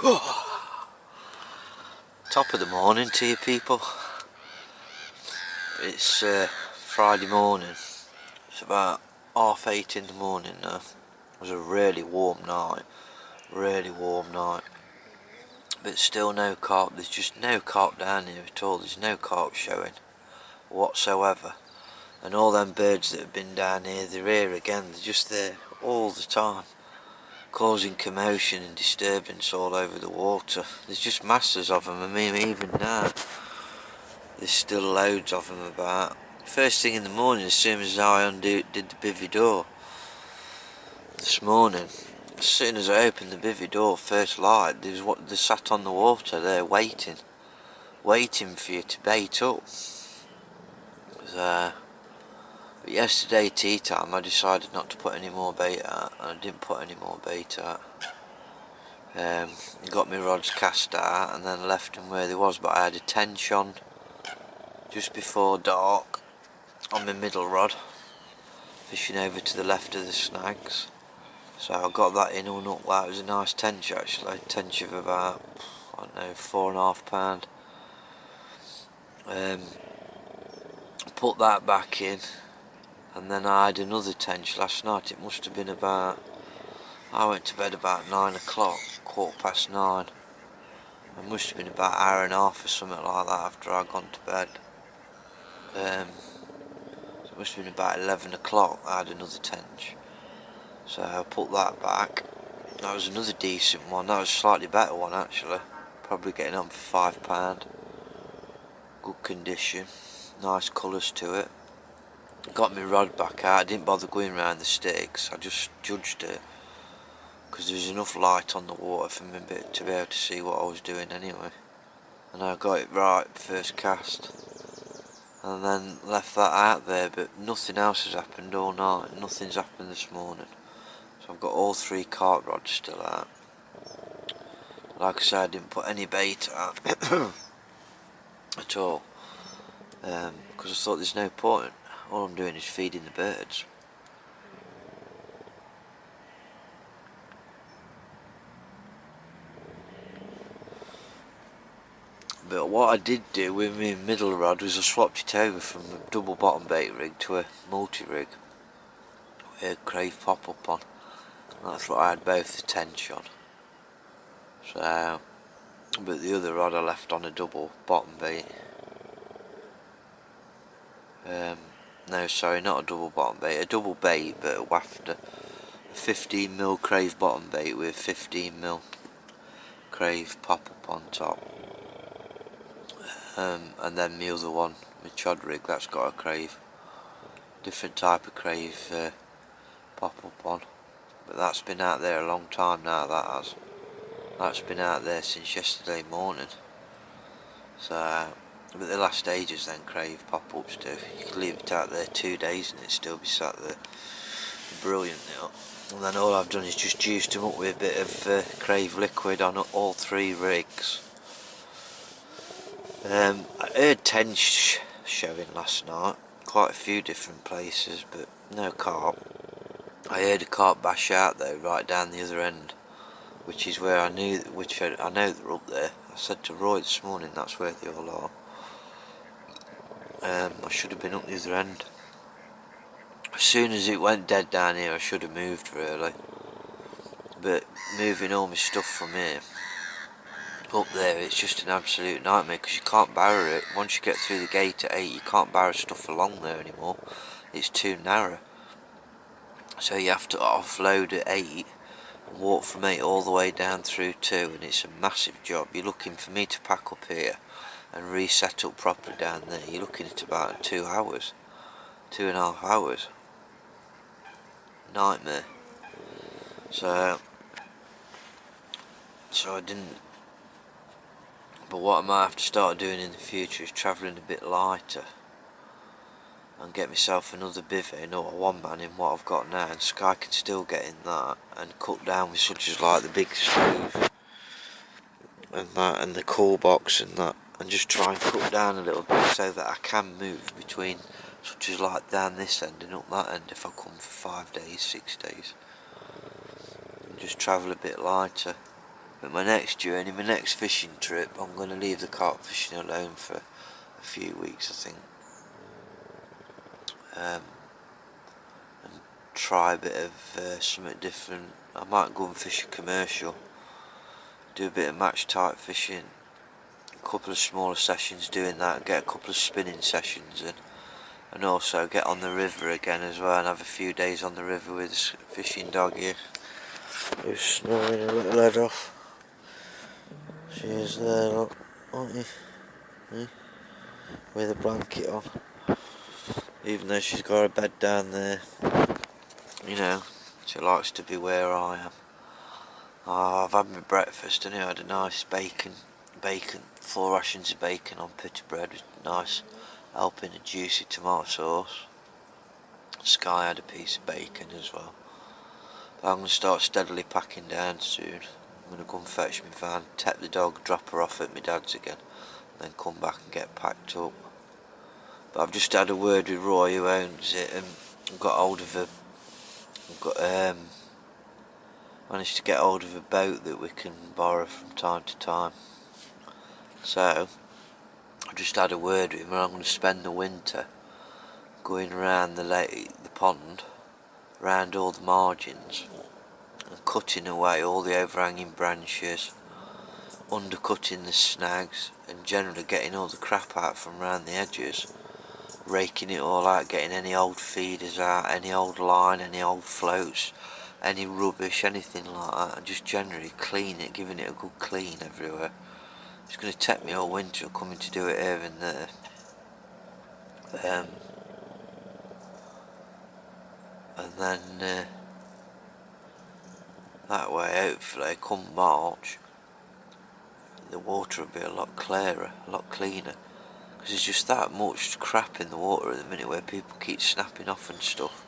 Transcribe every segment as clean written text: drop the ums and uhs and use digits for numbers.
Top of the morning to you people. It's Friday morning. It's about 8:30 in the morning now. It was a really warm night. But still no carp. There's just no carp down here at all. There's no carp showing whatsoever. And all them birds that have been down here, they're here again. They're just there all the time, causing commotion and disturbance all over the water. There's just masses of them. I mean, even now there's still loads of them about. First thing in the morning, as soon as I did the bivvy door this morning, as soon as I opened the bivvy door, first light, they sat on the water there waiting for you to bait up. But yesterday tea time I decided not to put any more bait out, and I didn't put any more bait out. Got my rods cast out and then left them where they was, but I had a tench on just before dark on my middle rod, fishing over to the left of the snags. So I got that in and up. That was a nice tench actually, a tench of about, I don't know, 4.5 pound. Put that back in, and then I had another tench last night. It must have been about, I went to bed about 9 o'clock, 9:15. It must have been about an hour and a half or something like that after I'd gone to bed. So it must have been about 11 o'clock I had another tench. So I put that back. That was another decent one. That was a slightly better one actually. Probably getting on for £5. Good condition. Nice colours to it. Got my rod back out. I didn't bother going round the sticks. I just judged it, because there was enough light on the water for me to be able to see what I was doing anyway. And I got it right first cast. And then left that out there, but nothing else has happened all night. Nothing's happened this morning. So I've got all 3 carp rods still out. Like I said, I didn't put any bait out at all, because I thought there's no point. All I'm doing is feeding the birds. But what I did do with my middle rod was I swapped it over from a double bottom bait rig to a multi-rig with a crave pop-up on. That's what I had both the tench on. So, but the other rod I left on a double bottom bait. No, sorry, not a double bottom bait, a double bait, but a wafter. A 15mm crave bottom bait with 15mm crave pop-up on top. And then the other one, my chod rig, that's got a crave, different type of crave pop-up on. But that's been out there a long time now, that has. That's been out there since yesterday morning. So, but they last ages then, crave pop-ups do. You could leave it out there 2 days and it'd still be sat there. Brilliant, you know. And then all I've done is just juiced them up with a bit of crave liquid on all 3 rigs. I heard tench showing last night, quite a few different places, but no carp. I heard a carp bash out though, right down the other end, which is where I know they're up there. I said to Roy this morning, that's where they all are. I should have been up the other end. As soon as it went dead down here, I should have moved really. But moving all my stuff from here up there, it's just an absolute nightmare, because you can't barrow it. Once you get through the gate at 8, you can't barrow stuff along there anymore. It's too narrow. So you have to offload at 8 and walk from 8 all the way down through 2, and it's a massive job. You're looking for me to pack up here and reset up properly down there. You're looking at about 2 hours, 2.5 hours. Nightmare. So I didn't. But what I might have to start doing in the future is travelling a bit lighter and get myself another bivvy, or a one-man in what I've got now, and Sky can still get in that and cut down with such as like the big stove and that, and the cool box and that, and just try and cut down a little bit so that I can move between, such as like down this end and up that end if I come for 5 days, 6 days, and just travel a bit lighter. But my next journey, my next fishing trip, I'm going to leave the carp fishing alone for a few weeks, I think. And try a bit of something different. I might go and fish a commercial, do a bit of match type fishing, a couple of smaller sessions doing that, get a couple of spinning sessions in, and also get on the river again as well and have a few days on the river with this fishing dog here, who's snoring a little head off. She is there, look, aren't you? With a blanket on, even though she's got her bed down there. You know, she likes to be where I am. I've had my breakfast and I had a nice bacon, 4 rations of bacon on pita bread with nice helping of juicy tomato sauce. Sky had a piece of bacon as well. But I'm going to start steadily packing down soon. I'm going to go and fetch my van, take the dog, drop her off at my dad's again, and then come back and get packed up. But I've just had a word with Roy, who owns it, and got hold of a, managed to get hold of a boat that we can borrow from time to time. So I just had a word with him, and I'm going to spend the winter going around the lake, the pond, round all the margins, and cutting away all the overhanging branches, undercutting the snags, and generally getting all the crap out from round the edges, raking it all out, getting any old feeders out, any old line, any old floats, any rubbish, anything like that, and just generally clean it, giving it a good clean everywhere. It's going to take me all winter coming to do it here and there. And then that way, hopefully, come March, the water will be a lot clearer, a lot cleaner. Because there's just that much crap in the water at the minute where people keep snapping off and stuff.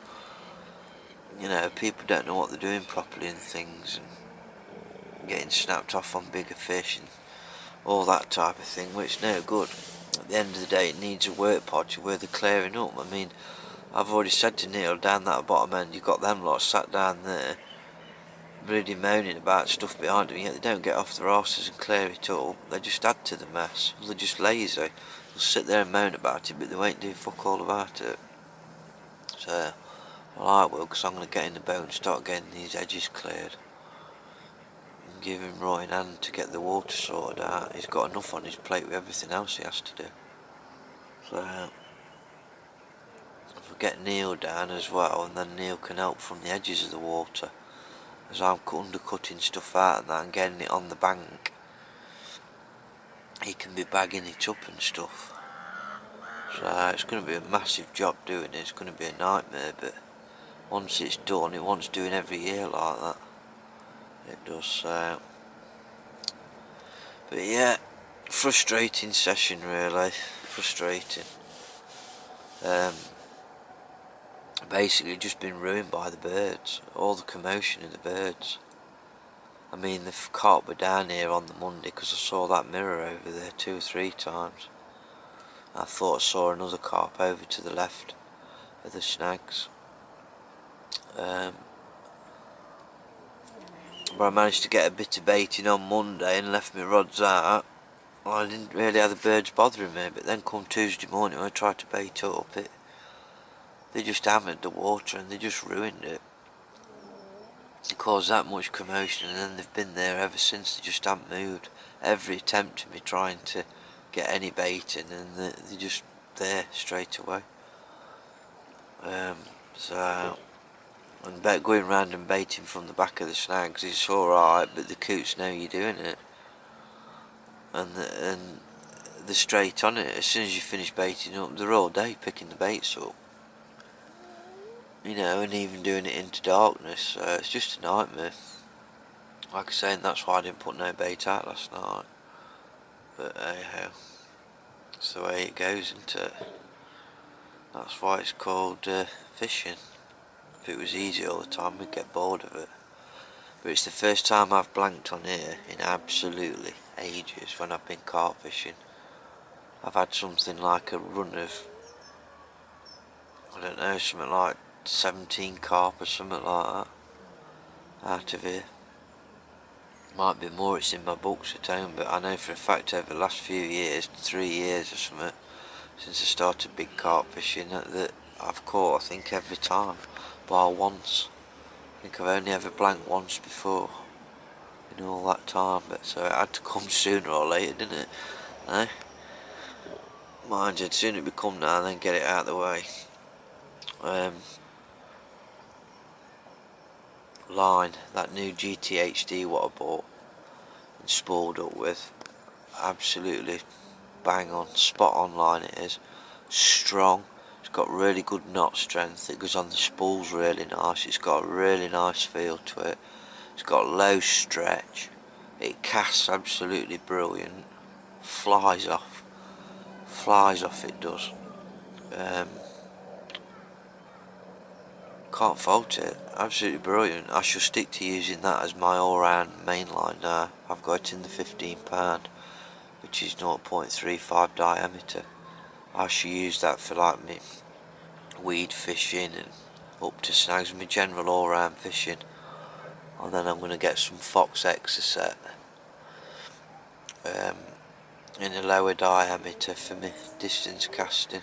You know, people don't know what they're doing properly and things, and getting snapped off on bigger fish and all that type of thing, which is no good. At the end of the day, it needs a work pod where they're clearing up. I mean, I've already said to Neil, down that bottom end, you've got them lot sat down there, bloody moaning about stuff behind them, yet they don't get off their arses and clear it up. They just add to the mess. They're just lazy. They'll sit there and moan about it, but they won't do fuck all about it. So, well, I will, because I'm going to get in the boat and start getting these edges cleared. And give him Roy in hand to get the water sorted out. He's got enough on his plate with everything else he has to do. So, if we get Neil down as well, and then Neil can help from the edges of the water, as I'm undercutting stuff out and that and getting it on the bank, he can be bagging it up and stuff. So it's going to be a massive job doing it. It's going to be a nightmare, but once it's done, it wants doing every year like that. It does. So, but yeah, frustrating session really. Frustrating. Basically just been ruined by the birds. All the commotion of the birds. I mean, the carp were down here on the Monday because I saw that mirror over there 2 or 3 times. I thought I saw another carp over to the left of the snags. But I managed to get a bit of bait in on Monday and left my rods out. Well, I didn't really have the birds bothering me, but then come Tuesday morning when I tried to bait up, they just hammered the water and they just ruined it. They caused that much commotion, and then they've been there ever since. They just haven't moved. Every attempt to me trying to get any bait in, and they're just there straight away. So, and going round and baiting from the back of the snags is alright, but the coots know you're doing it, and they're straight on it. As soon as you finish baiting up, they're all day picking the baits up. You know, and even doing it into darkness, so it's just a nightmare. Like I say, and that's why I didn't put no bait out last night. But anyhow, it's the way it goes, isn't it? That's why it's called fishing. If it was easy all the time, we'd get bored of it. But it's the first time I've blanked on here in absolutely ages when I've been carp fishing. I've had something like a run of, I don't know, something like 17 carp or something like that out of here. Might be more, it's in my books at home, but I know for a fact over the last few years, 3 years or something, since I started big carp fishing, that I've caught, I think, every time, bar once. I think I've only ever blanked once before in all that time, but so it had to come sooner or later, didn't it? Eh? Mind you, the sooner it become now, then get it out of the way. Line, that new GTHD what I bought and spooled up with, absolutely bang on, spot on line it is. Strong, it's got really good knot strength, it goes on the spools really nice, it's got a really nice feel to it, it's got low stretch, it casts absolutely brilliant, flies off it does. Can't fault it, absolutely brilliant. I shall stick to using that as my all-round main line now. I've got it in the 15 pound, which is 0.35 diameter. I shall use that for like me weed fishing and up to snags, my general all-round fishing. And then I'm going to get some Fox X set in a lower diameter for me distance casting.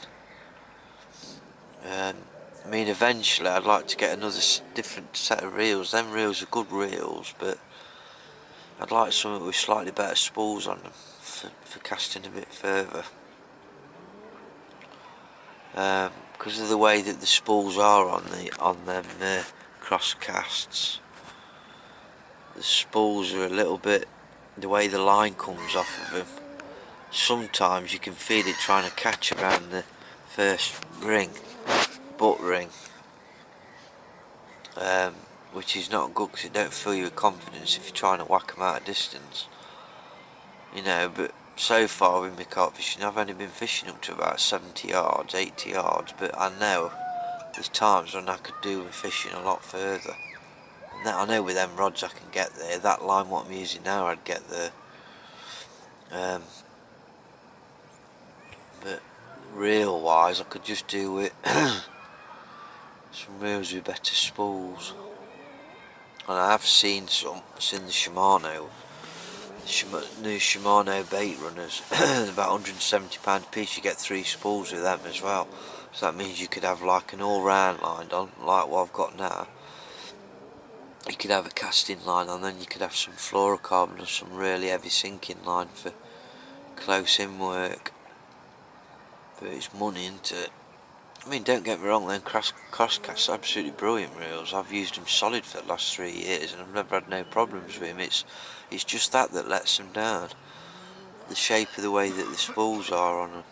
I mean, eventually I'd like to get another different set of reels. Them reels are good reels, but I'd like something with slightly better spools on them for casting a bit further. Because of the way that the spools are on them cross casts, the spools are a little bit, the way the line comes off of them, sometimes you can feel it trying to catch around the first ring, butt ring, which is not good because it don't fill you with confidence if you're trying to whack them out of distance, you know. But so far with my carp fishing, I've only been fishing up to about 70 yards, 80 yards, but I know there's times when I could do with fishing a lot further. And I know with them rods I can get there. That line what I'm using now, I'd get there. But reel wise, I could just do with some reels with better spools. And I have seen the Shimano, new Shimano bait runners, about £170 a piece. You get 3 spools with them as well. So that means you could have like an all-round line on, like what I've got now. You could have a casting line on, then you could have some fluorocarbon or some really heavy sinking line for close in work. But it's money, isn't it? I mean, don't get me wrong, then cross casts are absolutely brilliant reels. I've used them solid for the last 3 years and I've never had no problems with them. It's just that lets them down. The shape of the way that the spools are on them.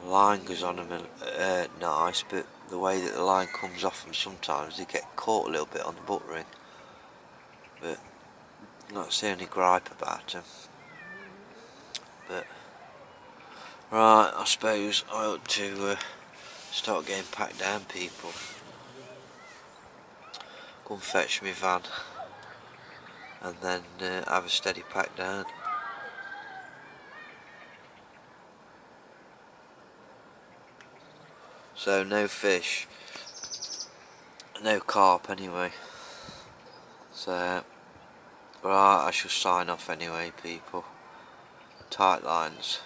The line goes on them nice, but the way that the line comes off them, sometimes they get caught a little bit on the butt ring. But that's the only gripe about them. But right, I suppose I ought to start getting packed down, people. Go and fetch me van and then have a steady pack down. So no fish, no carp anyway. So right, I shall sign off anyway, people. Tight lines.